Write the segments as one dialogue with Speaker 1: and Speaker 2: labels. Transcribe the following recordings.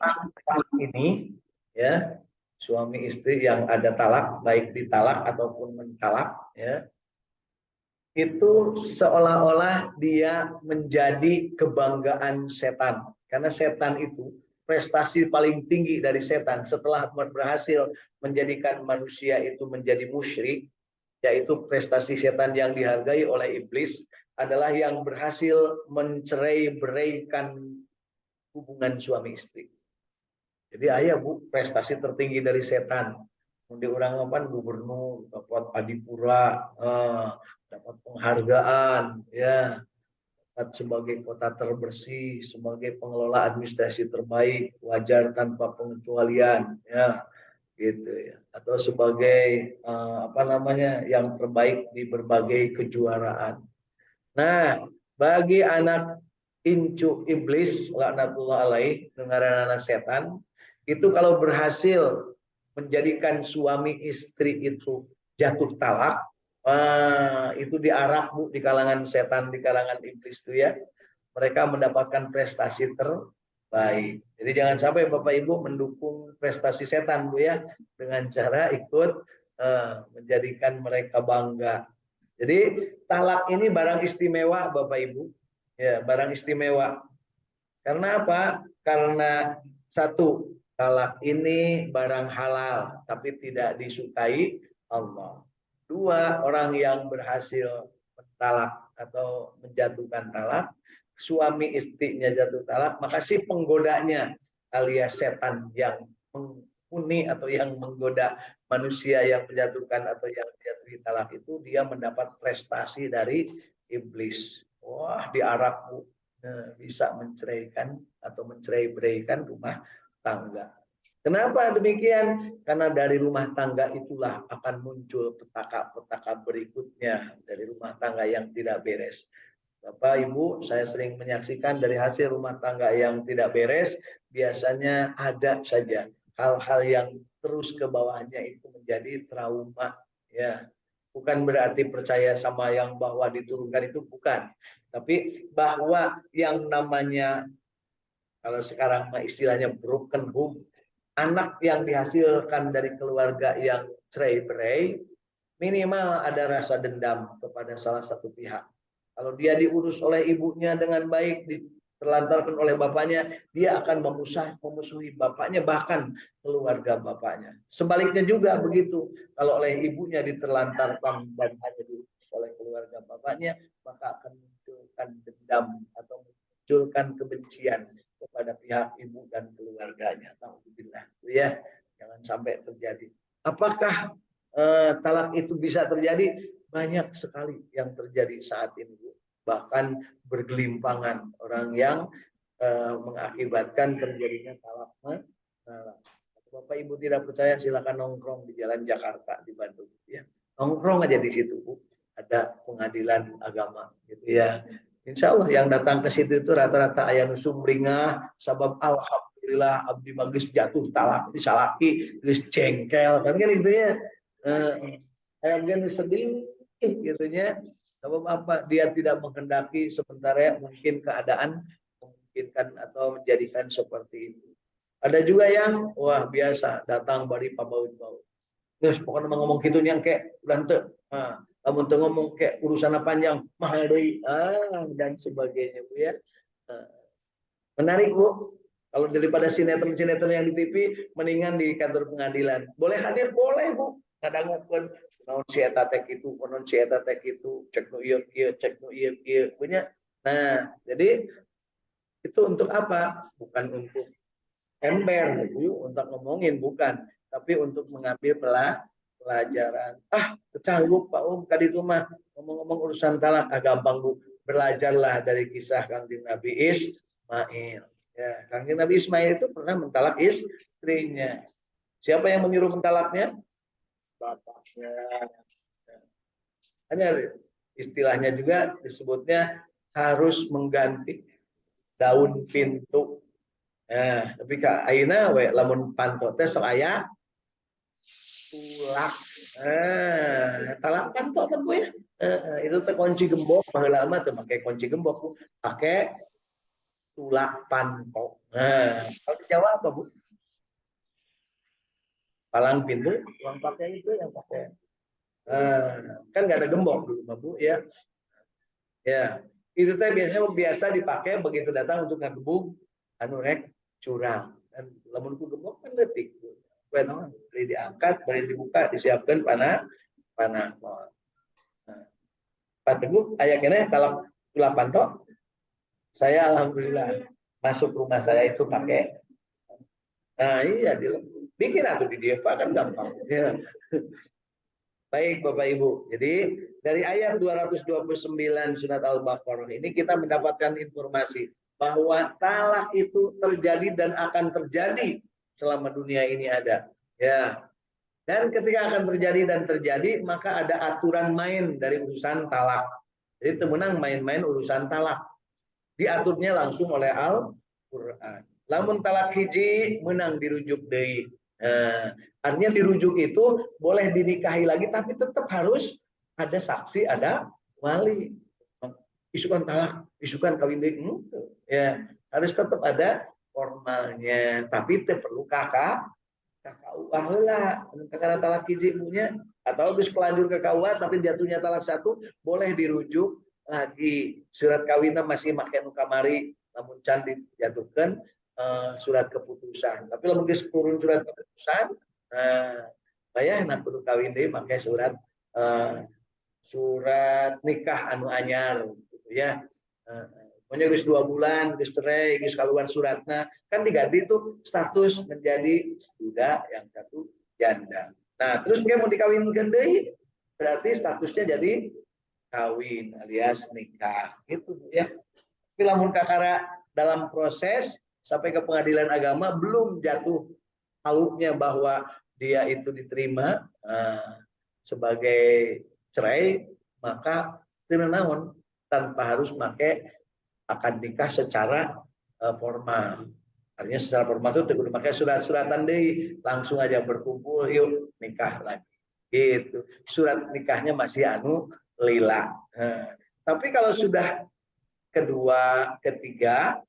Speaker 1: talak ini, ya, suami istri yang ada talak, baik ditalak ataupun mentalak, ya, itu seolah-olah dia menjadi kebanggaan setan. Karena setan itu prestasi paling tinggi dari setan setelah berhasil menjadikan manusia itu menjadi musyrik, yaitu prestasi setan yang dihargai oleh iblis adalah yang berhasil mencerai-beraikan hubungan suami istri. Jadi ayah bu, prestasi tertinggi dari setan. Di orang apa gubernur, dapat adipura, dapat penghargaan, ya, dapat sebagai kota terbersih, sebagai pengelola administrasi terbaik, wajar tanpa pengecualian, ya, gitu ya. Atau sebagai apa namanya yang terbaik di berbagai kejuaraan. Nah, bagi anak incu iblis laknatullah alaih dengan anak setan itu kalau berhasil menjadikan suami istri itu jatuh talak, itu diarak bu di kalangan setan, di kalangan iblis itu ya, mereka mendapatkan prestasi terbaik. Jadi jangan sampai Bapak Ibu mendukung prestasi setan bu ya, dengan cara ikut menjadikan mereka bangga. Jadi talak ini barang istimewa Bapak Ibu, ya, barang istimewa. Karena apa? Karena satu, talak ini barang halal tapi tidak disukai Allah. Dua, orang yang berhasil mentalak atau menjatuhkan talak, suami istrinya jatuh talak, maka si penggodanya alias setan yang menghuni atau yang menggoda manusia yang menjatuhkan atau yang menjatuhi talak itu, dia mendapat prestasi dari iblis. Wah, diarak bu, bisa menceraikan atau mencerai-beraikan rumah tangga. Kenapa demikian? Karena dari rumah tangga itulah akan muncul petaka-petaka berikutnya dari rumah tangga yang tidak beres. Bapak, Ibu, saya sering menyaksikan dari hasil rumah tangga yang tidak beres, biasanya ada saja hal-hal yang terus ke bawahnya itu menjadi trauma. Ya, bukan berarti percaya sama yang bahwa diturunkan itu, bukan. Tapi bahwa yang namanya, kalau sekarang istilahnya broken home, anak yang dihasilkan dari keluarga yang cerai-berai, minimal ada rasa dendam kepada salah satu pihak. Kalau dia diurus oleh ibunya dengan baik, diterlantarkan oleh bapaknya, dia akan memusuhi bapaknya, bahkan keluarga bapaknya. Sebaliknya juga begitu. Kalau oleh ibunya diterlantarkan dan hanya diurus oleh keluarga bapaknya, maka akan munculkan dendam atau munculkan kebencian kepada pihak ibu dan keluarganya. Alhamdulillah, ya, jangan sampai terjadi. Apakah talak itu bisa terjadi? Banyak sekali yang terjadi saat ini, Bu. Bahkan bergelimpangan orang yang mengakibatkan terjadinya talak. Bapak Ibu tidak percaya, silakan nongkrong di Jalan Jakarta di Bandung, ya. Nongkrong aja di situ, Bu. Ada pengadilan agama, gitu ya. Insya Allah yang datang ke situ itu rata-rata ayah sumringah, sabab alhamdulillah abdi magis jatuh talak disalaki, terus jengkel, kan gitu ya. Ayam gen sedih gitunya, sebab apa, dia tidak menghendaki, sementara mungkin keadaan memungkinkan atau menjadikan seperti itu. Ada juga yang wah biasa datang bari pabaut-baut, terus pokoknya ngomong gitu yang kayak lante, kamu tuh ngomong kayak urusan panjang mahal deh, dan sebagainya bu ya. Menarik bu, kalau daripada sinetron-sinetron yang di TV, mendingan di kantor pengadilan. Boleh hadir, boleh bu. Kadang-kadang non si eta tek itu, non si eta tek itu, cek no iya iya, cek no iya iya, punya. Nah, jadi itu untuk apa? Bukan untuk ember, gitu, untuk ngomongin, bukan, tapi untuk mengambil pelajaran. Kecanggup Pak Om, tadi itu mah ngomong-ngomong urusan talak, gampang bu. Belajarlah dari kisah Kangjeng Nabi Ismail. Ya, Kangjeng Nabi Ismail itu pernah mentalak istrinya. Siapa yang menyuruh mentalaknya? Bapaknya. Hanya istilahnya juga disebutnya harus mengganti daun pintu. Nah, tapi Kak Aina we lamun panto teh sok aya tulak. Talak panto kan Bu ya. Itu teh kunci gembok, baheula mah teu pakai kunci gembok, pakai tulak panto. Nah, kalau Jawa apa Bu? Palang pintu, uang pakai itu yang pakai. Kan nggak ada gembok dulu, Bu ya. Ya, itu teh biasa dipakai begitu datang untuk ngagebug anu rek curang. Dan lamun ku gembok kan leutik. Beli diangkat, beli dibuka, disiapkan panah. Nah, Pak Teguh, aya keneh talak 8 tok. Saya alhamdulillah masuk rumah saya itu pakai. Nah, iya bikin atau di dia kan gampang. Ya. Baik Bapak Ibu. Jadi dari ayat 229 surat Al-Baqarah ini kita mendapatkan informasi bahwa talak itu terjadi dan akan terjadi selama dunia ini ada. Ya. Dan ketika akan terjadi dan terjadi, maka ada aturan main dari urusan talak. Jadi temenang main-main urusan talak. Diaturnya langsung oleh Al-Quran. Lamun talak hiji menang dirujuk deui. Artinya dirujuk itu boleh dinikahi lagi, tapi tetap harus ada saksi, ada wali. Isukan talak, isukan kawin deui. Ya, harus tetap ada formalnya, tapi itu perlu kakak KUA lah, karena talak hiji punya atau habis kelanjur ke KUA tapi jatuhnya talak satu boleh dirujuk lagi surat kawinnya masih makai nu kamari namun can dijatuhkan surat keputusan. Tapi lamun geus turun surat keputusan bayah nak kudu kawin deui make surat nikah anu anyar gitu ya. Pokoknya geus 2 bulan, geus cerai, geus kaluar suratna, kan diganti tuh status menjadi duda, yang satu janda. Nah, terus dia mau dikawinkan deui, berarti statusnya jadi kawin alias nikah. Gitu ya. Tapi lamun kakara dalam proses sampai ke pengadilan agama belum jatuh haluknya bahwa dia itu diterima sebagai cerai, maka teu naon tanpa harus make akad nikah secara formal. Artinya secara formal itu kudu pakai surat-suratan deh, langsung aja berkumpul yuk nikah lagi. Gitu. Surat nikahnya masih anu lila. Tapi kalau sudah kedua, ketiga,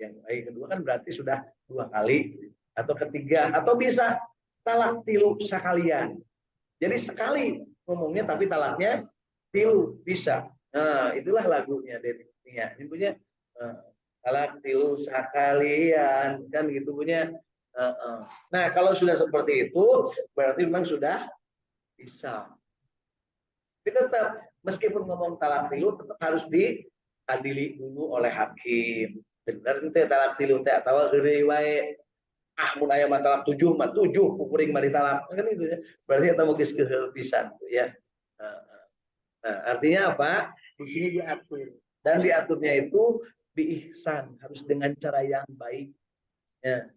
Speaker 1: yang baik kedua kan berarti sudah 2 kali atau ketiga atau bisa talak tilu sekalian. Jadi sekali ngomongnya tapi talaknya tilu bisa. Nah, itulah lagunya dari ini punya talak tilu sekalian kan gitu punya. Nah, kalau sudah seperti itu berarti memang sudah bisa. Tapi tetap meskipun ngomong talak tilu tetap harus diadili dulu oleh hakim. Benar itu talak tilu teh atawa geureuy wae. Mun aya mah talak 7 mah 7 kuring mah ditalak kan itu ya. Berarti eta mah geus keheul pisan ya. Nah, artinya apa? Di sini diatur. Dan diaturnya itu biihsan, harus dengan cara yang baik. Ya.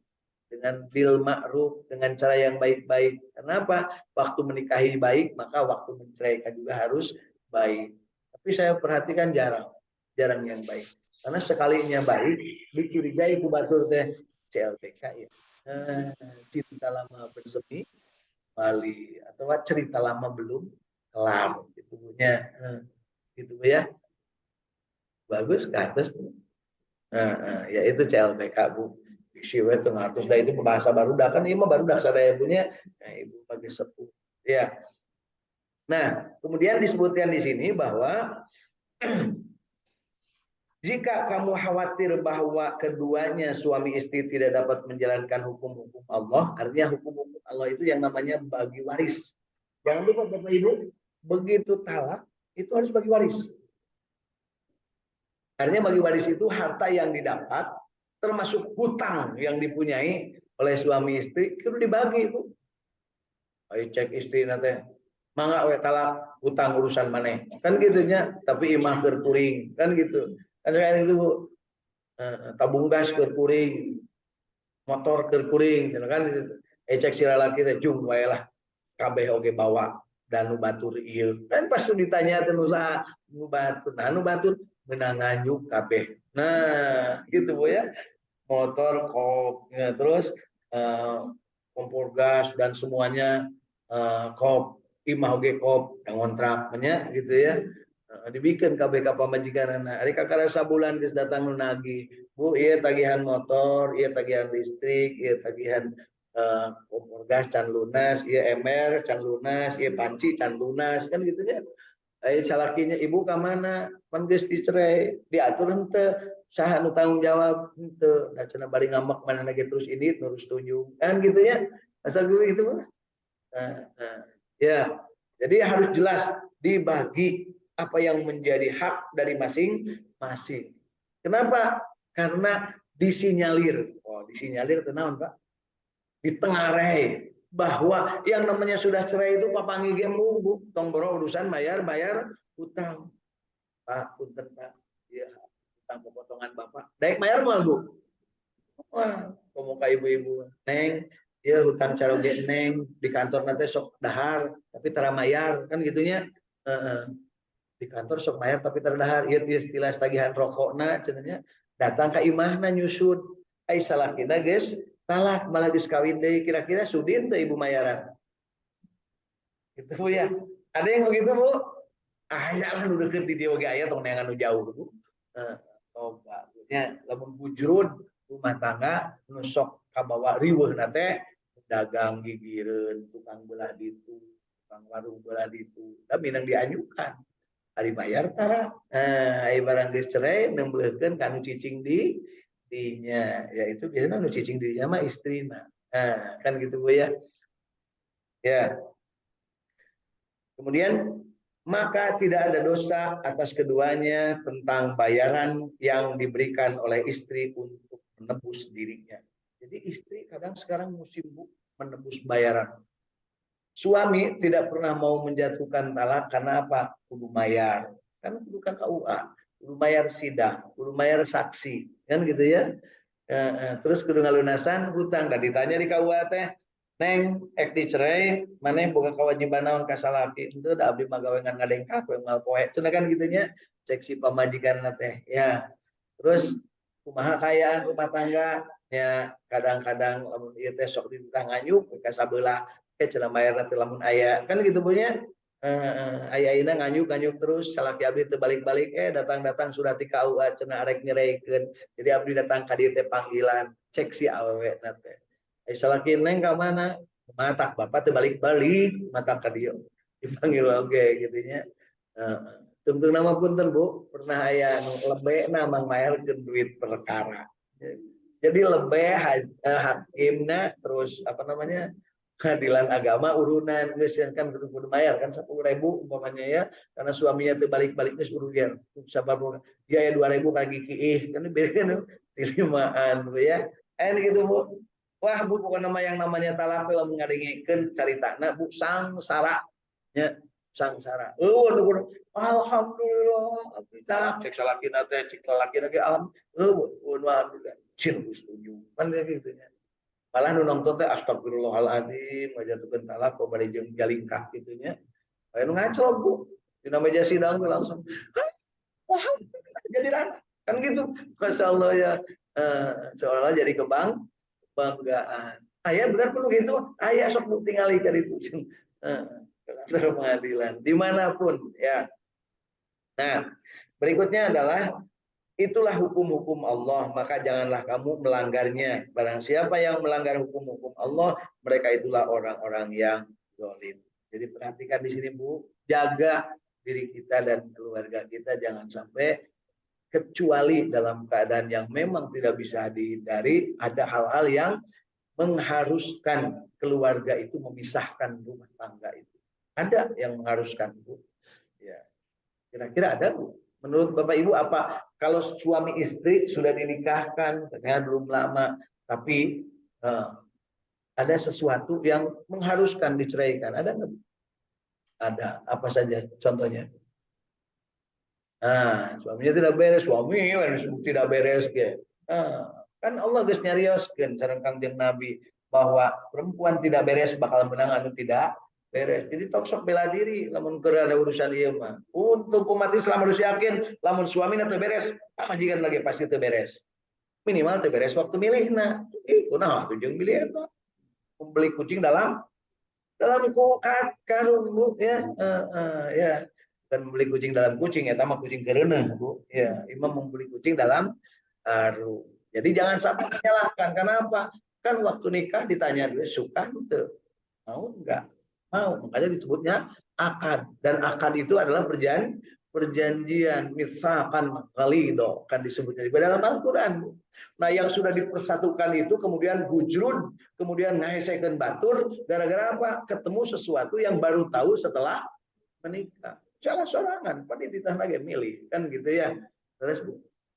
Speaker 1: Dengan bil ma'ruf, dengan cara yang baik-baik. Kenapa? Waktu menikahi baik, maka waktu menceraikan juga harus baik. Tapi saya perhatikan jarang yang baik. Karena sekalinya baik, dicurigai ku batur teh CLBK ya. Cinta lama bersemi, Bali atau cerita lama belum kelar gitu punya gitu ya. Bagus ke atas tuh. Ya itu CLBK Bu. Siwe itu ngatus dah itu bahasa baru dah kan ini mah baru dah sadaya punya. Nah, Ibu bagi sepuh. Ya. Nah, kemudian disebutkan di sini bahwa jika kamu khawatir bahwa keduanya suami istri tidak dapat menjalankan hukum-hukum Allah, artinya hukum-hukum Allah itu yang namanya bagi waris. Jangan lupa Bapak Ibu, begitu talak itu harus bagi waris. Artinya bagi waris itu harta yang didapat termasuk hutang yang dipunyai oleh suami istri itu dibagi itu. Ayo cek istri nanti mangga we talak hutang urusan mana kan gitunya tapi imah berkuring kan gitu kan sekarang itu tabung gas berkuring motor berkuring kan gitu. Cek sila laki teh jung wae lah kabeh oge bawa dan nu batur ieu kan pas ditanya teh usaha nu batur nah nu batur meunang nganyuk kabeh nah gitu Bu ya motor kop ya, terus kompor gas dan semuanya kop imah oge kop yang kontraknya gitu ya dibikin KBK pamajikan ari kakara sabulan geus datang nu nagih Bu, iya tagihan motor, iya tagihan listrik, iya tagihan kompor gas can lunas, iya ember can lunas, iya panci can lunas, kan gitu ya. Ayo salakinya ibu ke mana? Pan geus dicerai, diatur henteu, saha nu tanggung jawab henteu. Da cenah bari ngambek mana lagi terus ini terus tunjuk. Kan gitu ya. Asal gue gitu mah. Ya. Jadi harus jelas dibagi apa yang menjadi hak dari masing-masing. Kenapa? Karena disinyalir. Oh, disinyalir tenaun, Pak. Ditengarai bahwa yang namanya sudah cerai itu papangi gemu, Bu. Tong boro urusan bayar hutang. Pak, punten Pak. Iya, hutang pemotongan Bapak. Daek bayar mal, Bu. Wah, pemuka ibu-ibu. Neng, ya hutang caroge neng di kantor nanti sok dahar tapi tara mayar kan gitunya. Di kantor sok mayar tapi terdahar ieu istilah tagihan rokokna cenanya datang ke imahna nyusud ai salakina geus talak malah geus kawin deui kira-kira sudin teh ibu mayaran gitu Bu ya. Ada yang begitu Bu? Aya lah nu deukeut di dieu ge aya tong neangan nu jauh Bu. Coba nya lamun bujrud rumah tangga nu sok kabawa riweuhna teh dagang gigireun tukang belah ditu tukang warung belah ditu da minang diajukan hari bayar tara ai barang geus cerai nembeulkeun ka anu cicing di dinya yaitu biasanya anu cicing dinya mah istrina kan gitu Bu ya. Ya, kemudian maka tidak ada dosa atas keduanya tentang bayaran yang diberikan oleh istri untuk menebus dirinya. Jadi istri kadang sekarang musim Bu menebus bayaran. Suami tidak pernah mau menjatuhkan talak karena apa? Kudu mayar. Kan kudu kan KUA, kudu bayar sidang, kudu bayar saksi, kan gitu ya. Terus kudu ngalunasan hutang dan ditanya di KUA teh, Neng, ek dicerai, maneh boga kewajiban naon ka salaki. Itu da abdi mah gawe ngan ngadengkak we mal poe. Cenah kan gitunya, cek si pamajikan teh. Ya. Terus kumaha kayaan rumah tangga ya kadang-kadang lamun ieu teh sok dititah nganyuk ka sabeula cenah bayarna teh lamun aya kan gitu punya aya-aina nganyuk terus salaki abdi teu balik-balik datang-datang sudah ti KUA cenah arek nyereikeun jadi abdi datang ka dieu teh panggilan cek si awewe na teh salaki neng ka mana matak bapak teu balik-balik matak ka dieu dipanggil oge gitu nya tentu nama punten Bu pernah aya nu lebe nama mayarkeun duit perkara jadi lebe hakimna terus apa namanya pengadilan agama urunan geus kan kudu bayar kan 10.000 umpamanya ya karena suaminya teu balik-balik geus urugian sabab dia aya 2.000 kaki kiih kan bereun tilimaan Bu ya gitu Bu. Wah Bu pokoknya nama yang namanya talak teh lamun ngadengikeun caritana Bu sangsara nya sangsara. Alhamdulillah abdi talak cek salakina teh cek salakina ge alhamdulillah cin setuju kan gitu nya. Malah nu nonton teh astagfirullahaladzim ngajatukeun talak kok bari jeung jalingkah kitu nya. Aya nu ngaclok Bu. Dina meja sidang tuh langsung jadi anak kan gitu. Masyaallah ya. Seolah jadi kebanggaan. Ayah benar perlu gitu. Ayah sok bukti ngali ka ditu. Kantor pengadilan dimanapun ya. Nah, berikutnya adalah itulah hukum-hukum Allah, maka janganlah kamu melanggarnya. Barang siapa yang melanggar hukum-hukum Allah, mereka itulah orang-orang yang zalim. Jadi perhatikan di sini Bu, jaga diri kita dan keluarga kita jangan sampai kecuali dalam keadaan yang memang tidak bisa dihindari, ada hal-hal yang mengharuskan keluarga itu memisahkan rumah tangga itu. Ada yang mengharuskan Bu. Ya. Kira-kira ada Bu? Menurut Bapak Ibu apa kalau suami istri sudah dinikahkan ternyata belum lama tapi ada sesuatu yang mengharuskan diceraikan ada nggak? Ada apa saja contohnya? Nah, suaminya tidak beres, suami tidak beres ke. Kan Allah geus nyarioskeun sareng Kangjeng Nabi bahwa perempuan tidak beres bakal menang anu tidak beres. Jadi sok bela diri lamun keur ada urusan ieu mah. Untuk umat Islam harus yakin lamun suamina teu beres, pamajikan lagi pasti teu beres. Minimal teu beres waktu milihna. Itu nah jeung milih eta. Membeli kucing dalam karung ya. Ya dan membeli kucing dalam kucing ya sama kucing kereneh Bu ya imam membeli kucing dalam harum. Jadi jangan sampai menyalahkan. Kenapa? Kan waktu nikah ditanya dulu, suka itu, mau enggak? Mau. Makanya disebutnya akad. Dan akad itu adalah perjanjian. Misalkan ghalido kan disebutnya di dalam Al-Quran. Nah yang sudah dipersatukan itu kemudian gujrun, kemudian ngaiseken batur, gara-gara apa? Ketemu sesuatu yang baru tahu setelah menikah. Salah sorangan, pada ditah lagi milih kan gitu ya. Terus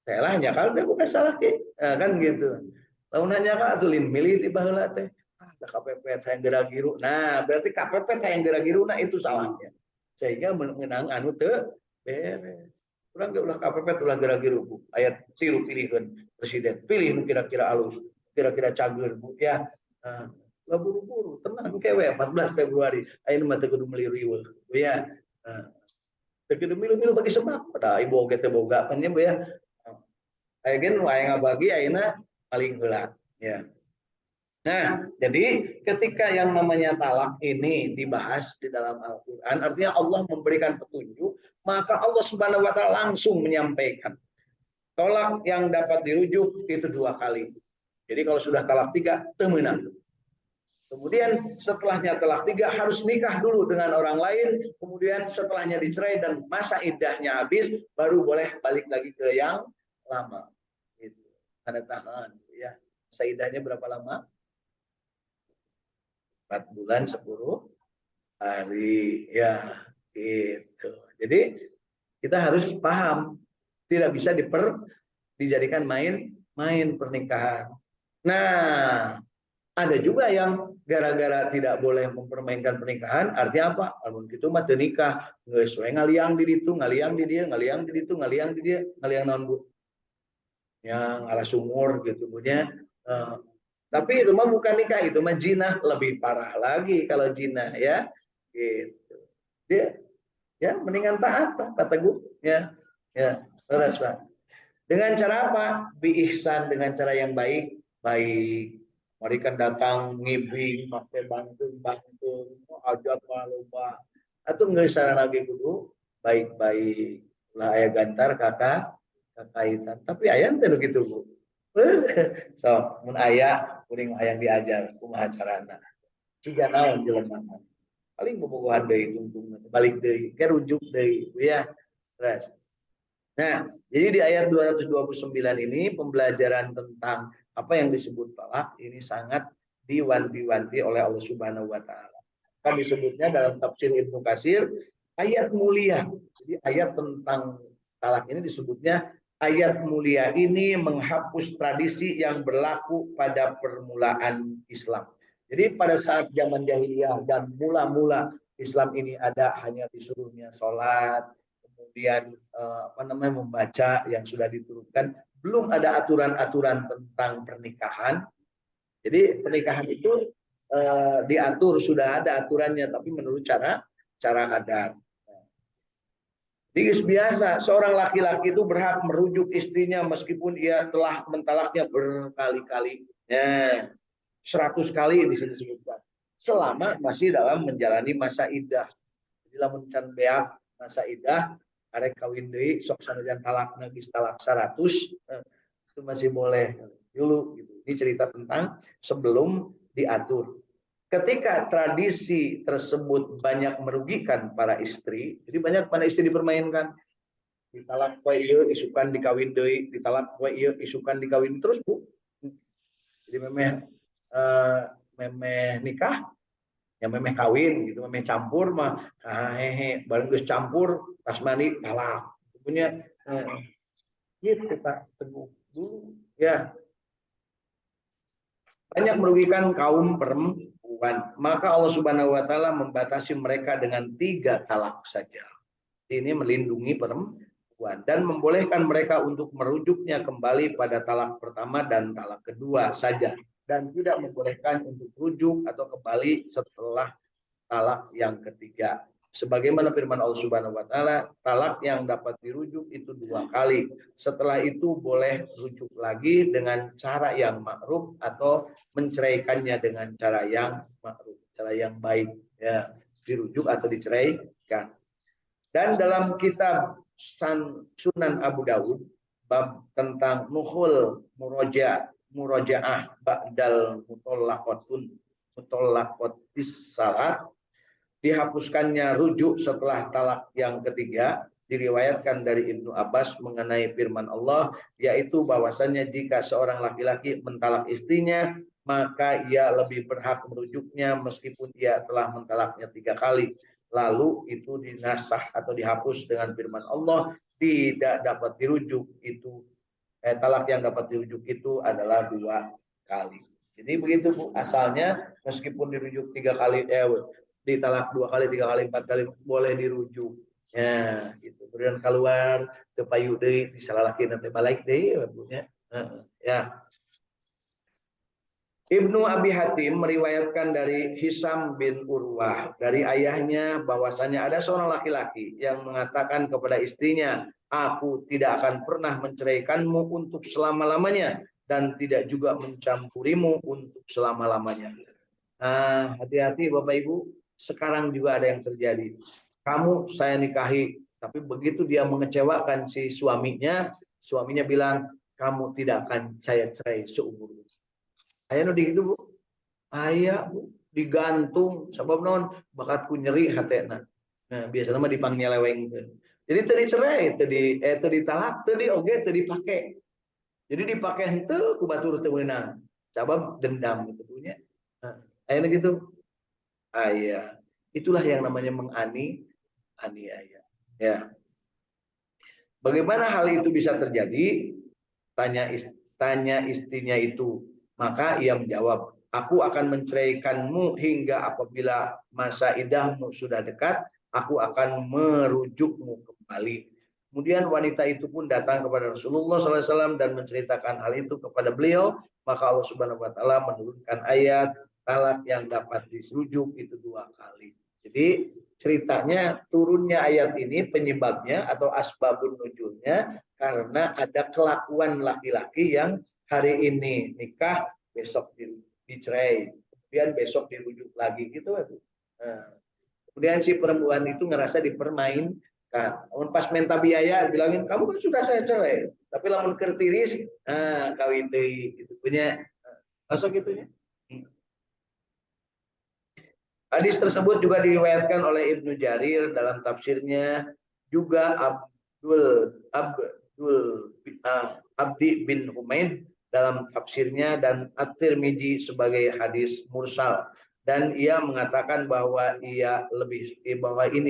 Speaker 1: saya lah nyakal teh bukan salah kan gitu. Lamun nanya kak tulin milih tiba heula teh. Ada KPP yang geragiru. Nah, berarti KPP yang geragiru nah itu salahnya. Sehingga menang anu teu beres. Urang ge ulah KPP ulah geragiru Bu. Ayat tilu pilihkeun presiden. Pilih nu kira-kira alus, kira-kira cager Bu ya. Nah, lah buru-buru, tenang kewe 14 Februari. Ayeuna mah teu kudu meuli riweuh. Ya. Nah, teu kudu milu-milu bagi sebab. Pada ibu oge teh boga pan ya. Ayeuna aya ngabagi ayeuna paling heula. Ya. Nah, jadi ketika yang namanya talak ini dibahas di dalam Al-Quran, artinya Allah memberikan petunjuk, maka Allah Subhanahu wa Ta'ala langsung menyampaikan. Tolak yang dapat dirujuk itu 2 kali. Jadi kalau sudah talak 3, temenang. Kemudian setelahnya talak 3 harus nikah dulu dengan orang lain, kemudian setelahnya dicerai dan masa iddahnya habis, baru boleh balik lagi ke yang lama. Gitu. Ada tahan, ya. Masa iddahnya berapa lama? 4 bulan 10 hari ya gitu. Jadi kita harus paham tidak bisa dijadikan main pernikahan. Nah, ada juga yang gara-gara tidak boleh mempermainkan pernikahan, artinya apa? Almun kitu mah teu nikah, geus we ngaliang di ditu, ngaliang di dia, ngaliang di ditu, ngaliang di dia, ngaliang naon Bu? Yang ala sumur gitu punya. Tapi itu mah bukan nikah, itu mah zina, lebih parah lagi kalau zina ya. Gitu. Dia ya mendingan taat kata gue ya. Ya, terus Pak. Dengan cara apa? Bi ihsan, dengan cara yang baik. Mereka datang ngibing, pakai bantu, ajak loba. Atau nggak salah lagi kudu baik-baik. Lah aya gantar kakak kakaitan. Tapi aya teh gitu Bu. So, mun aya kuring hayang diajar kumaha carana. Ciga naon jelema. Paling bobogohan deui tungtung balik deui, ke rujuk deui ya. Terus. Nah, jadi di ayat 229 ini pembelajaran tentang apa yang disebut talak ini sangat diwanti-wanti oleh Allah Subhanahu wa taala. Kan disebutnya dalam tafsir Ibnu Katsir ayat mulia. Jadi ayat tentang talak ini disebutnya ayat mulia ini menghapus tradisi yang berlaku pada permulaan Islam. Jadi pada saat zaman jahiliyah dan mula-mula Islam ini ada hanya disuruhnya sholat, kemudian membaca yang sudah diturunkan, belum ada aturan-aturan tentang pernikahan. Jadi pernikahan itu diatur, sudah ada aturannya, tapi menurut cara adat. Jadi biasa seorang laki-laki itu berhak merujuk istrinya meskipun ia telah mentalaknya berkali-kali. Ya, 100 kali di sini disebutkan. Selama masih dalam menjalani masa iddah. Jadi lamun can beak masa iddah, arek kawin deui sok sanajan talakna geus talak 100, itu masih boleh dulu gitu. Ini cerita tentang sebelum diatur. Ketika tradisi tersebut banyak merugikan para istri, jadi banyak para istri dipermainkan. Ditalak poe ieu isukan dikawin deui, ditalak poe ieu isukan dikawin terus Bu. Jadi memeh nikah, ya memeh kawin gitu, memeh campur mah hehe, bareng geus campur pas mandi talak. Punya gitu Pak Teguh dulu ya. Banyak merugikan kaum perempuan. Maka Allah Subhanahu wa taala membatasi mereka dengan 3 talak saja. Ini melindungi perempuan dan membolehkan mereka untuk merujuknya kembali pada talak pertama dan talak kedua saja dan tidak membolehkan untuk rujuk atau kembali setelah talak yang ketiga. Sebagaimana firman Allah Subhanahu wa taala, talak yang dapat dirujuk itu 2 kali. Setelah itu boleh rujuk lagi dengan cara yang ma'ruf atau menceraikannya dengan cara yang ma'ruf, cara yang baik ya, dirujuk atau diceraikan. Dan dalam kitab Sunan Abu Dawud bab tentang nuhul murojaah ba'dal mutallaqatis salat, dihapuskannya rujuk setelah talak yang ketiga. Diriwayatkan dari Ibnu Abbas mengenai firman Allah, yaitu bahwasannya jika seorang laki-laki mentalak istrinya, maka ia lebih berhak merujuknya meskipun ia telah mentalaknya 3 kali. Lalu itu dinasah atau dihapus dengan firman Allah, tidak dapat dirujuk itu, talak yang dapat dirujuk itu adalah 2 kali. Jadi begitu Bu, asalnya meskipun dirujuk 3 kali, ditalak 2 kali, 3 kali, 4 kali boleh dirujuk. Ya, gitu. Kemudian keluar ke payu deui disalalakeun teh balik deui ya. Ya. Ibnu Abi Hatim meriwayatkan dari Hisam bin Urwah dari ayahnya bahwasanya ada seorang laki-laki yang mengatakan kepada istrinya, "Aku tidak akan pernah menceraikanmu untuk selama-lamanya dan tidak juga mencampurimu untuk selama-lamanya." Nah, hati-hati Bapak Ibu, sekarang juga ada yang terjadi. Kamu saya nikahi, tapi begitu dia mengecewakan si suaminya, suaminya bilang, "Kamu tidak akan saya cerai seumur hidup." Aya nu dikitu, Bu. Aya, Bu, digantung sabab naon? Bakatku nyeri hatena. Nah, biasanya mah dipangngelewengkeun. Jadi teu dicerai, teu ditalak, teu dioge, teu dipake. Jadi dipake henteu ku batur teu meunang. Sabab dendam gitu punya. Nah, aya gitu. Aya. Itulah yang namanya aniaya. Ya. Bagaimana hal itu bisa terjadi? Tanya istrinya itu. Maka ia menjawab, "Aku akan menceraikanmu hingga apabila masa idahmu sudah dekat, aku akan merujukmu kembali." Kemudian wanita itu pun datang kepada Rasulullah SAW dan menceritakan hal itu kepada beliau. Maka Allah Subhanahu Wa Taala menurunkan ayat talak yang dapat dirujuk itu 2 kali. Jadi ceritanya turunnya ayat ini penyebabnya atau asbabun nuzulnya karena ada kelakuan laki-laki yang hari ini nikah, besok dicerai, kemudian besok dirujuk lagi gitu. Nah, kemudian si perempuan itu ngerasa dipermainkan. Pas minta biaya bilangin, "Kamu kan sudah saya cerai." Tapi lamun kertiris, kawin deui gitu punya. Masuk gitunya. Hadis tersebut juga diriwayatkan oleh Ibnu Jarir dalam tafsirnya, juga Abdi bin Humaid dalam tafsirnya, dan At-Tirmidzi sebagai hadis mursal, dan ia mengatakan bahwa ini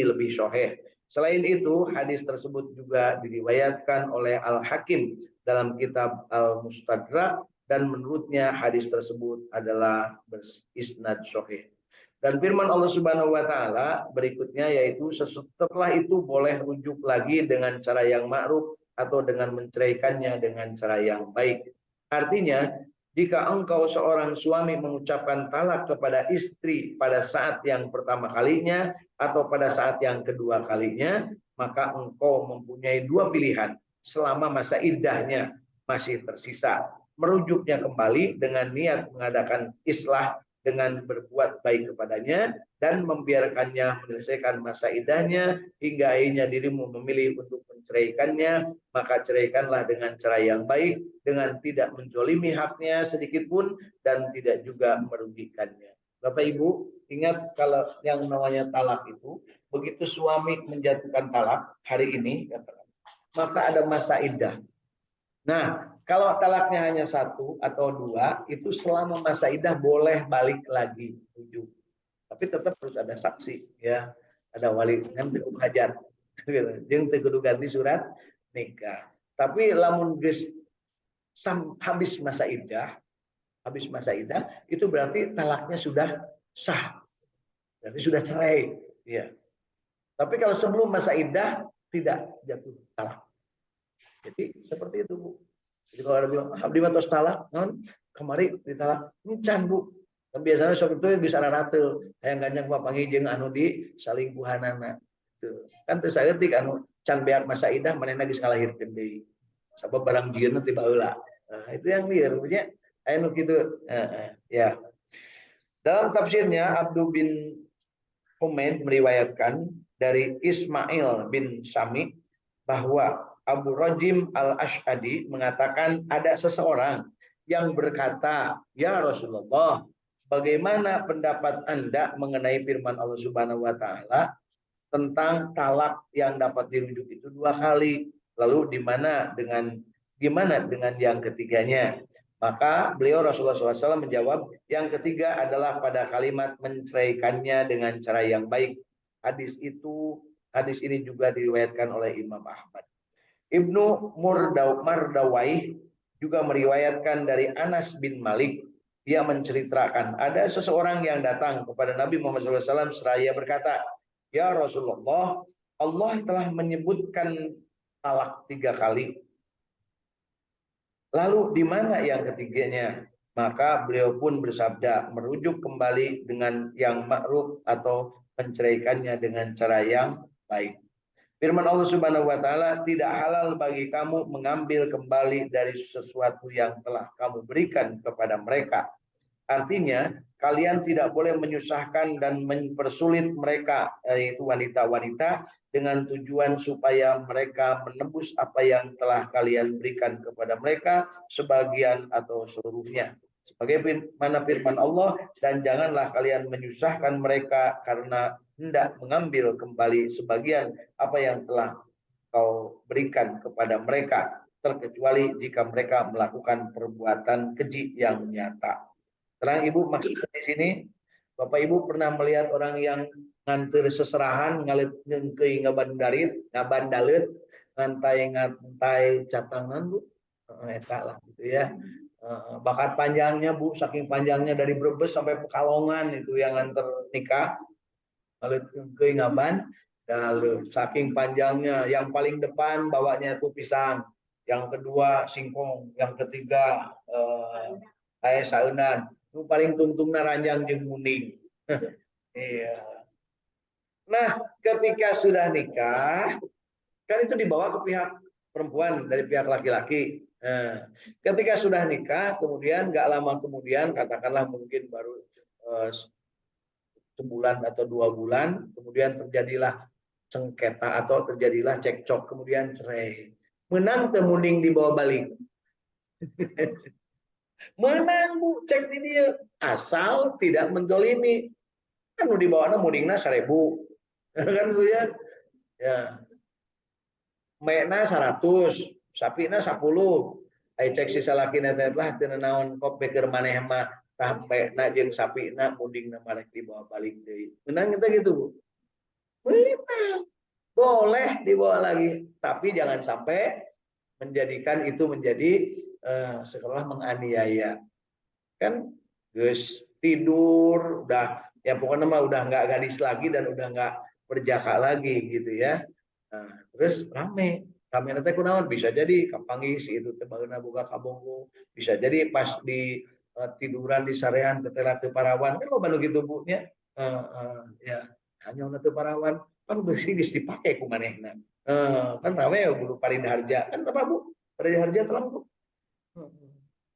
Speaker 1: lebih sahih. Selain itu, hadis tersebut juga diriwayatkan oleh Al-Hakim dalam kitab Al-Mustadrak, dan menurutnya hadis tersebut adalah berisnad sahih. Dan firman Allah Subhanahu Wa Taala berikutnya yaitu, setelah itu boleh rujuk lagi dengan cara yang ma'ruf atau dengan menceraikannya dengan cara yang baik. Artinya, jika engkau seorang suami mengucapkan talak kepada istri pada saat yang pertama kalinya atau pada saat yang kedua kalinya, maka engkau mempunyai 2 pilihan selama masa iddahnya masih tersisa. Merujuknya kembali dengan niat mengadakan islah dengan berbuat baik kepadanya dan membiarkannya menyelesaikan masa iddahnya hingga akhirnya dirimu memilih untuk menceraikannya, maka ceraikanlah dengan cara yang baik, dengan tidak menzolimi haknya sedikit pun dan tidak juga merugikannya. Bapak Ibu, ingat kalau yang namanya talak itu, begitu suami menjatuhkan talak hari ini, maka ada masa iddah. Nah, kalau talaknya hanya 1 atau 2, itu selama masa iddah boleh balik lagi rujuk. Tapi tetap harus ada saksi, ya, ada wali kan hajat, jeung teu kudu ganti surat nikah. Tapi lamun geus habis masa iddah, itu berarti talaknya sudah sah, berarti sudah cerai, ya. Tapi kalau sebelum masa iddah tidak jatuh talak. Jadi seperti itu, Bu. Jadi kalau ada bilang, "Abdi mah tos talak," kemari ditalak, encan, Bu. Dan biasanya sok itu bisa rarateul, hayang ganjang papangi jeung anu di salingkuhanana. Tuh. Kan teu saeutik anu can beak masa idah manehna geus kalahirkeun deui. Sabab barang jieunna ti baheula. Nah, itu yang liar punya. Aya nu kitu. Ya. Dalam tafsirnya Abdu bin Humaid meriwayatkan dari Ismail bin Sami bahwa Abu Rajim Al-Ash'adi mengatakan ada seseorang yang berkata, "Ya Rasulullah, bagaimana pendapat Anda mengenai firman Allah Subhanahu wa taala tentang talak yang dapat dirujuk itu 2 kali? Lalu gimana dengan yang ketiganya?" Maka beliau Rasulullah SAW menjawab, yang ketiga adalah pada kalimat menceraikannya dengan cara yang baik. Hadis ini juga diriwayatkan oleh Imam Ahmad. Ibnu Mardawai juga meriwayatkan dari Anas bin Malik. Dia menceritakan ada seseorang yang datang kepada Nabi Muhammad SAW seraya berkata, "Ya Rasulullah, Allah telah menyebutkan talak 3 kali. Lalu di mana yang ketiganya?" Maka beliau pun bersabda, merujuk kembali dengan yang ma'ruf atau menceraikannya dengan cara yang baik. Firman Allah Subhanahu wa taala, "Tidak halal bagi kamu mengambil kembali dari sesuatu yang telah kamu berikan kepada mereka." Artinya, kalian tidak boleh menyusahkan dan mempersulit mereka, yaitu wanita-wanita, dengan tujuan supaya mereka menebus apa yang telah kalian berikan kepada mereka, sebagian atau seluruhnya. Sebagaimana firman Allah, "Dan janganlah kalian menyusahkan mereka karena hendak mengambil kembali sebagian apa yang telah kau berikan kepada mereka, terkecuali jika mereka melakukan perbuatan keji yang nyata." Terang Ibu, maksudnya di sini, Bapak Ibu pernah melihat orang yang nganter seserahan, ngalit ngengkei ngabandarit, ngabandalet, ngantai catangan Bu, eta lah gitu ya. Bakat panjangnya Bu, saking panjangnya dari Brebes sampai Pekalongan itu yang nganter nikah, ngalit ngengkei ngaban, lalu saking panjangnya, yang paling depan bawanya tuh pisang, yang kedua singkong, yang ketiga saunan. Nu paling tuntungna ranjang jeung muning. Iya. Nah, ketika sudah nikah, kan itu dibawa ke pihak perempuan dari pihak laki-laki. Nah, ketika sudah nikah, kemudian nggak lama kemudian, katakanlah mungkin baru sebulan atau 2 bulan, kemudian terjadilah sengketa atau terjadilah cekcok, kemudian cerai. Menang temuning dibawa balik. Menang Bu, cek di dia, asal tidak mendolimi. Kan di bawahnya mudingna 1.000 kan Bu ya. Ya, mekna 100, sapina 10. Ai cek sisa laki netet lah teu naon kop beker maneh mah tah mekna jeung sapina mudingna marek dibawa balik deui. Menang kita gitu Bu. Menang. Boleh dibawa lagi, tapi jangan sampai menjadikan itu menjadi sekolah menganiaya. Kan geus tidur udah ya pokoknya mah udah nggak gadis lagi dan udah nggak berjaka lagi gitu ya. Nah, terus rame nanti kunaon, bisa jadi kapanggih si itu teh baheuna boga kabonggo, bisa jadi pas di tiduran di sarean tetela teu parawan kan loba nu kitu Bu nya. Ya hanya teu parawan kan bersih geus dipake ku manehna. Kan rame ya bulu Pariharja kan apa Bu? Pariharja terang Bu.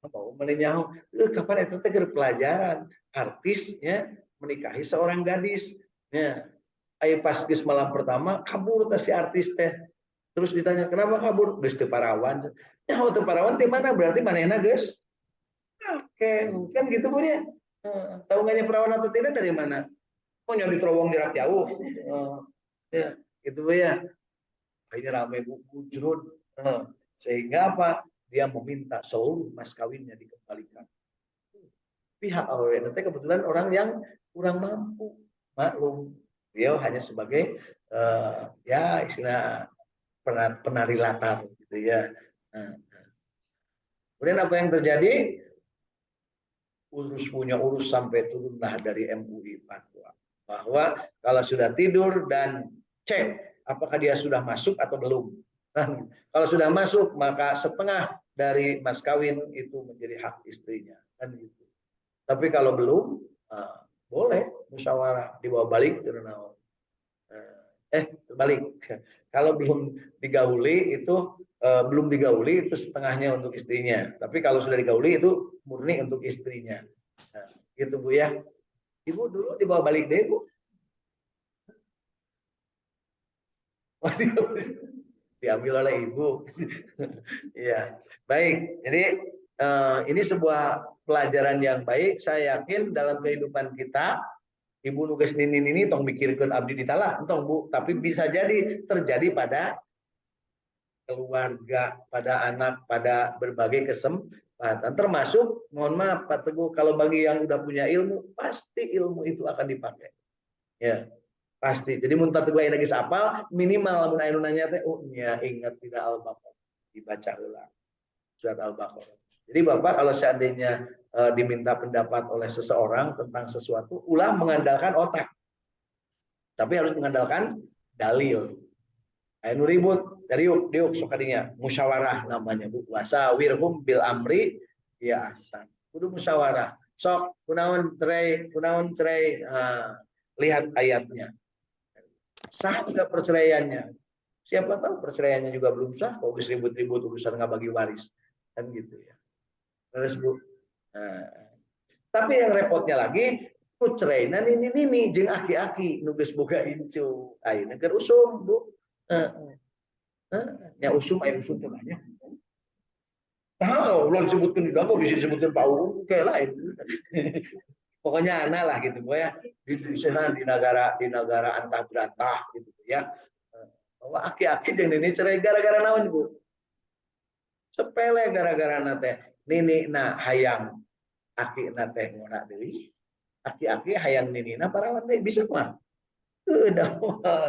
Speaker 1: Mau menyaho kapan itu teh pelajaran artisnya menikahi seorang gadis ya. Ayo pas geus malam pertama kabur teh si artis teh, terus ditanya kenapa kabur, geus teu parawan. Nyaho teu parawan teh mana, berarti manehna geus oke kan gitu Bu ya. Tahu nggaknya perawan atau tidak dari mana, oh nyari terowong jarak jauh. Ya gitu Bu ya. Ini ramai Bu Jurun. Sehingga apa, dia meminta seluruh mas kawinnya dikembalikan. Pihak awalnya nanti kebetulan orang yang kurang mampu, maklum beliau hanya sebagai ya istilah penari latar gitu ya. Kemudian apa yang terjadi, urus sampai turunlah dari MUI fatwa bahwa kalau sudah tidur dan cek apakah dia sudah masuk atau belum. Nah, kalau sudah masuk maka setengah dari mas kawin itu menjadi hak istrinya kan gitu. Tapi kalau belum, boleh musyawarah dibawa balik terbalik. Kalau belum digauli itu setengahnya untuk istrinya. Tapi kalau sudah digauli itu murni untuk istrinya. Nah, gitu Bu ya. Ibu dulu dibawa balik deh Bu. diambil oleh ibu. Iya, baik. Jadi ini sebuah pelajaran yang baik. Saya yakin dalam kehidupan kita, ibu nugas ini tong mikirkan abdi ditalak, tong bu. Tapi bisa jadi terjadi pada keluarga, pada anak, pada berbagai kesempatan. Termasuk, mohon maaf Pak Teguh, kalau bagi yang udah punya ilmu, pasti ilmu itu akan dipakai. Ya, pasti. Jadi mun Pak Teguh aya geus apal, minimal lamun aya nanya teh, oh nya ingat tidak Al-Baqarah, dibaca ulang surat Al-Baqarah. Jadi Bapak kalau seandainya diminta pendapat oleh seseorang tentang sesuatu, ulah mengandalkan otak. Tapi harus mengandalkan dalil. Anu ribut dari diuk sokadinya musyawarah namanya bu wasawirhum bil amri ya asan kudu musyawarah sok kunaon cerai lihat ayatnya sah tidak perceraiannya, siapa tahu perceraiannya juga belum sah kalau ribut-ribut urusan nggak bagi waris kan gitu ya. Terus bu tapi yang repotnya lagi cerai nah ini jeung aki-aki nugas boga incu ayeuna keur usum bu. Ya usum air usum tuh banyak. Tahu, belum disebutkan di dalam, bisa disebutkan Pak Uung, kayak lain. Pokoknya anak lah gitu, ya. Di sana di negara antah berantah gitu ya. Bahwa aki-aki yang ini cerai gara-gara naon bu? Sepele gara-gara nate. Nini na hayang aki nate ngora deui. Aki-aki hayang nini na parawan deui bisa mah. Udah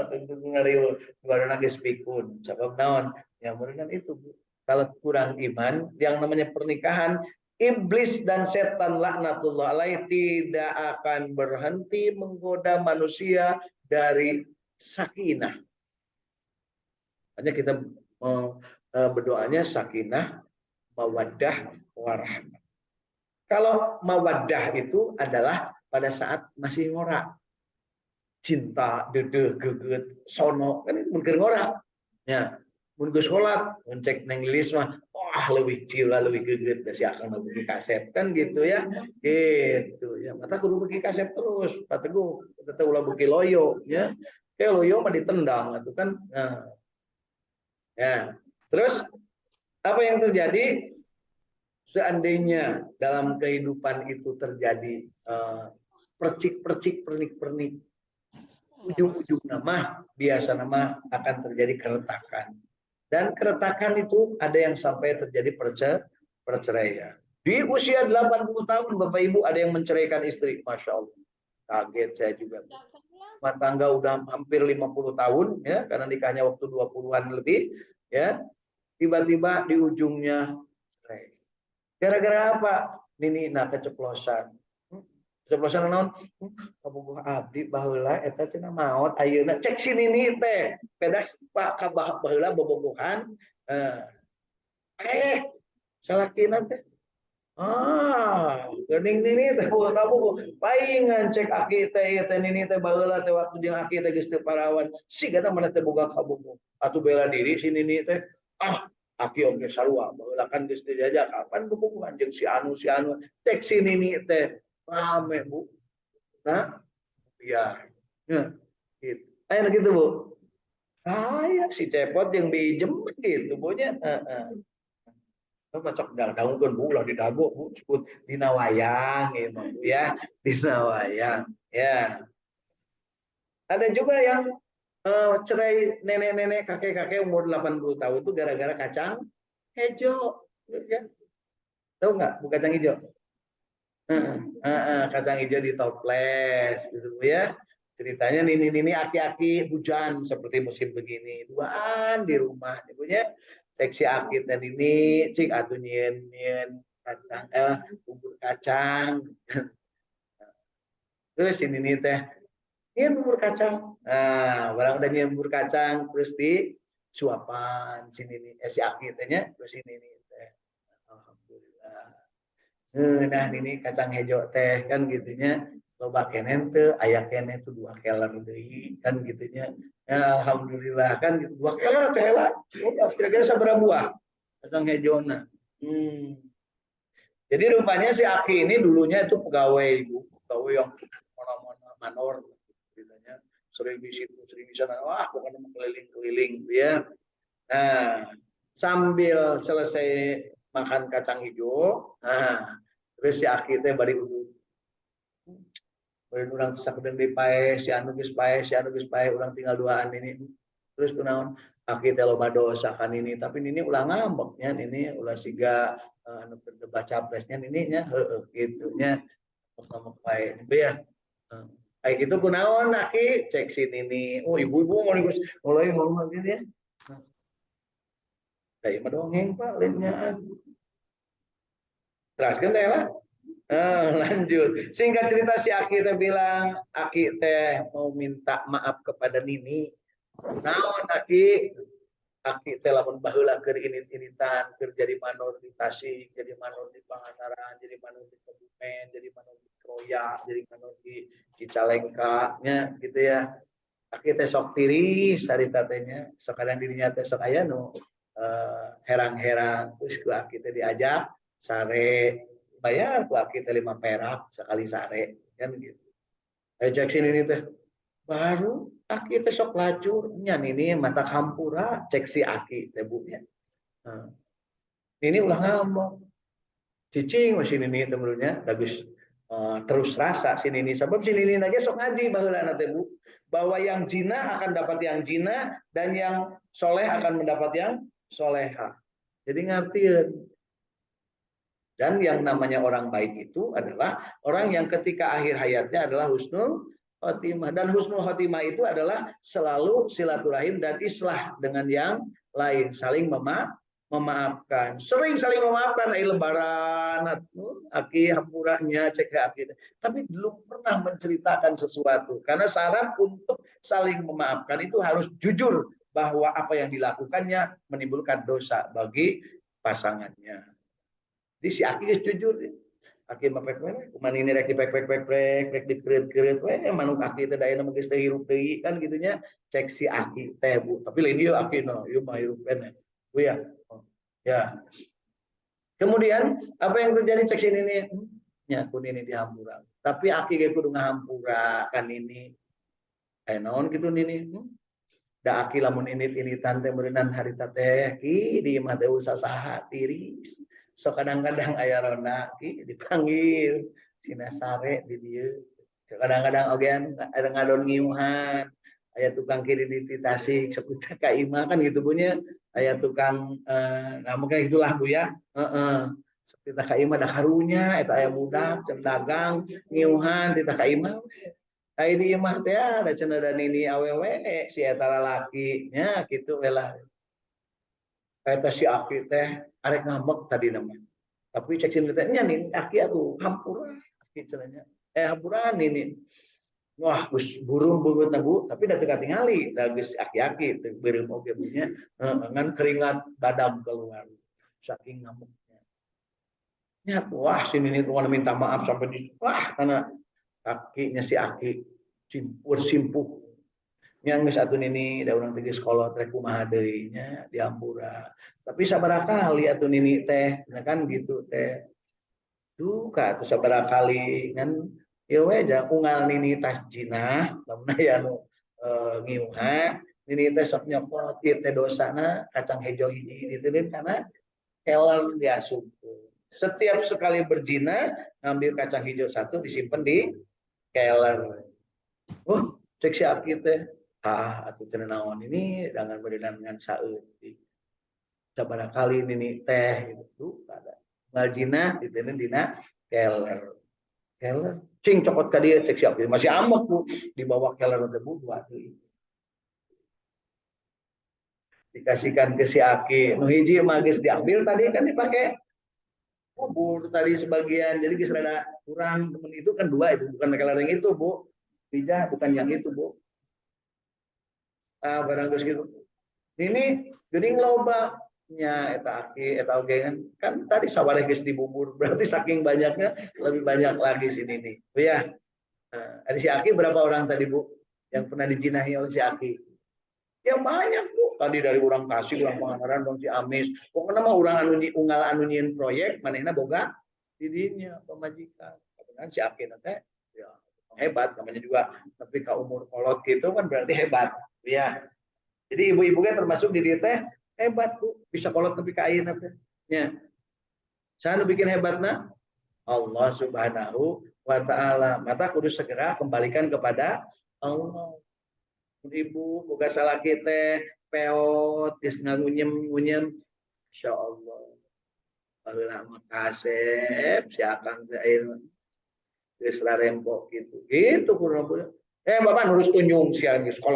Speaker 1: tentu ngariul baru nangis pikun sebab naon yang merenang itu bu. Kalau kurang iman yang namanya pernikahan iblis dan setan laknatullah alaih tidak akan berhenti menggoda manusia dari sakinah. Hanya kita berdoanya sakinah mawaddah warahmah. Kalau mawaddah itu adalah pada saat masih ngorak cinta dede geget sono kan mungkin orang ya mun geus sholat ngecek neng list mah wah lebih cila lebih geget si akan bagi kasep kan gitu ya gitu ya mata kudu bagi kasep terus Pak Teguh kita ulah bagi loyo ya kayak loyo mah ditendang itu kan nah. Ya terus apa yang terjadi seandainya dalam kehidupan itu terjadi percik-percik pernik-pernik ujung-ujung nama biasa nama akan terjadi keretakan dan keretakan itu ada yang sampai terjadi perceraian di usia 80 tahun Bapak Ibu ada yang menceraikan istri. Masya Allah kaget saya juga rumah tangga udah hampir 50 tahun ya karena nikahnya waktu 20-an lebih ya tiba-tiba di ujungnya gara-gara apa nini nah keceplosan keceplosan naon kabogoh abdi baheula eta cenah maot ayeuna cek sinini teh pedas Pak ka baheula bobogohan salakina teh geuning nini teh kabogoh paingan cek aki teh ieu teh nini teh baheula teh waktu jeung aki teh geus teu parawan sigana mana teh boga kabogoh atuh bela diri si nini teh aki oge sarua baheula kan geus teu jajak kapan bobogohan jeung si anu cek si nini teh rame bu, nah, ya, gitu. Ayo gitu bu, si cepot yang bijem gitu, bunya, macam daun kan bu lah di dago bu, sebut dinawayang, ya, dinawayang, ya. Ada juga yang cerai nenek-nenek, kakek-kakek umur 80 tahun itu gara-gara kacang hijau, ya. Tahu nggak bu kacang hijau? Kacang hijau di toples gitu ya ceritanya ini aki-aki hujan seperti musim begini duaan di rumah ibunya seksi aki dan ini cik atuh nyen kacang bubur kacang terus ini teh nyen bubur kacang barang udah nyen bubur kacang terus di suapan sini si aki tehnya terus ini teh alhamdulillah. Nah ini kacang hijau teh kan gitunya loba kenen teh aya kene tuh 2 keler deui kan gitunya ya, alhamdulillah kan gitu 2 keler teh lah kira-kira sabaraha buah kacang hijaunya jadi rupanya si Aki ini dulunya itu pegawai yang mana-mana manor ceritanya sering di situ sering di sana wah pokoknya keliling-keliling ya Nah, sambil selesai makan kacang hijau, nah, terus si Aki teh bari udut. Bari urang sakedeung deui pae, si anu geus pae, si anu geus pae, urang tinggal duaan ini. Terus kunaon? Aki teh loba dosa kan ini, tapi ini ulah ngambek nya, ini ulah siga anu berdebat capresnya ini nya heueuh kitu nya. Ngambek pae. Ya. Kayak gitu kunaon Aki cek si Nini. Oh ibu-ibu mau mulai ngomong gitu ya. Kayak mah dongeng Pak lainnya. Teruskan teh lah. Lanjut. Singkat cerita si Aki teh bilang, Aki teh mau minta maaf kepada Nini. Naon Aki? Aki teh lamun baheula keur init-initan, keur jadi manor di Tasik, jadi manor di Pangandaran, jadi manor di Kebumen, jadi manor di Kroya, jadi manor di Cicalengka nya gitu ya. Aki teh sok tiris harita teh nya, sakadang dirinya teh sok aya nu herang-herang terus ku Aki teh diajak sare bayar ku Aki teh 5 perak sekali sare kan gitu. Ajak sini teh baru Aki teh sok lacur nya ini mata kampura cek si Aki teh Bu nya. Ini ulah ngomong cicing masih ini temennya bagus terus rasa si Nini sebab si Nini aja sok ngaji baheula teh Bu bahwa yang jina akan dapat yang jina dan yang soleh akan mendapat yang soleha. Jadi ngertiin. Dan yang namanya orang baik itu adalah orang yang ketika akhir hayatnya adalah husnul khotimah. Dan husnul khotimah itu adalah selalu silaturahim dan islah dengan yang lain. Saling memaafkan. Sering saling memaafkan. Lebaran, Aki hampuranya cek ke Aki. Tapi belum pernah menceritakan sesuatu. Karena syarat untuk saling memaafkan itu harus jujur bahwa apa yang dilakukannya menimbulkan dosa bagi pasangannya. Di si Aki geus jujur. Aki mah pek we, kumaha ini rek dipek-pek-pek, rek dikeureut-keureut we, manuk Aki teh dayana mah geus teh hirup deui kan gitu nya. Cek si Aki teh Bu. Tapi lain ieu Aki no, ieu mah hirup kene. Bu ya. Ya. Kemudian apa yang terjadi cek sini nih? Nya kun ini dihampura. Tapi Aki ge kudu ngahampura kan ini. Naon gitu nini. Da Aki lamun init-initan teh beuneunan harita teh ki di mah teh usaha tiris. So kadang-kadang aya ronda ki dipanggil Cina Sare di dieu. Kadang-kadang ogean ada ngadon ngiuhan, aya tukang kiri di Tasik seputar ka imah kan gitu punya, aya tukang nah mungkin itulah Bu ya. Heeh. Kita ka imah da karunya eta aya budak dagang ngiuhan di ka imah. Ai di imah teh ada cenah dan ini awewe si eta lalaki nya kitu we lah. Eta si Aki teh arek ngambek tadi namanya. Tapi cek sini teh nya nih Aki atuh hampura Aki cenanya. Hampuran ini. Wah, geus burung beungeutna Bu, tapi da teu katingali, da geus aki-aki teu beureum oge punya. Ngan keringat badam keluar. Saking ngambeknya. Nya wah si Nini tuh minta maaf sampai di wah karena kakinya si Aki simpuh yang geus atuh Nini da urang teh geus kolot rek kumaha deui nya di Ampura. Tapi sabaraha kali atuh Nini teh, kan gitu teh. Duh ka atuh sabaraha kali ngan ieu we ja unggal Nini tas jinah, lamun aya anu ngiuha, Nini teh sok nyopot ieu teh dosana kacang hejo hiji diteuleun kana keler diasupkeun. Setiap sekali berzina ngambil kacang hijau satu disimpan di keler. Cek si Aki teh atuh teu naon ini dengan berenang dengan saeutik. Sabaraha kali nini teh gitu kada. Ngaljina diteuneun dina keler. Keler cing cokot ka dieu cek si Aki masih ambek Bu dibawa keler teh Bu dua deui. Dikasihkan ke si Aki. Nu hiji mah geus diambil tadi kan dipakai bubur tadi sebagian jadi geus rada kurang temen itu kan dua itu bukan keler yang itu Bu. Bija bukan yang itu Bu. Barang geus gitu. Ini geuning loba nya eta Aki eta oge kan tadi sawareh geus dibubur berarti saking banyaknya lebih banyak lagi sini nih. Bu ya. Ada si Aki berapa orang tadi Bu yang pernah dijinahi oleh si Aki? Ya banyak Bu. Tadi dari orang Tasik, orang Pangandaran, orang Ciamis. Pokoknya mah orang anu unggal anu nyieun proyek manehna boga di dinya pemajikan. Kan si Aki teh ya hebat namanya juga tapi ka umur kolot gitu kan berarti hebat ya. Jadi ibu-ibunya termasuk di dia teh Hebat Bu, bisa kolot nepi ka ayeuna teh. Nya. Saya bikin hebatna Allah Subhanahu wa taala. Mata kudu segera kembalikan kepada Allah. Ibu boga salah kita peot geus ngagunyem-ngunyem. Insyaallah. Baheula mah kasep si akang teh ayeuna geus rarempok gitu. Gitu kudu. Bapak nurus tunjung sia geus kolot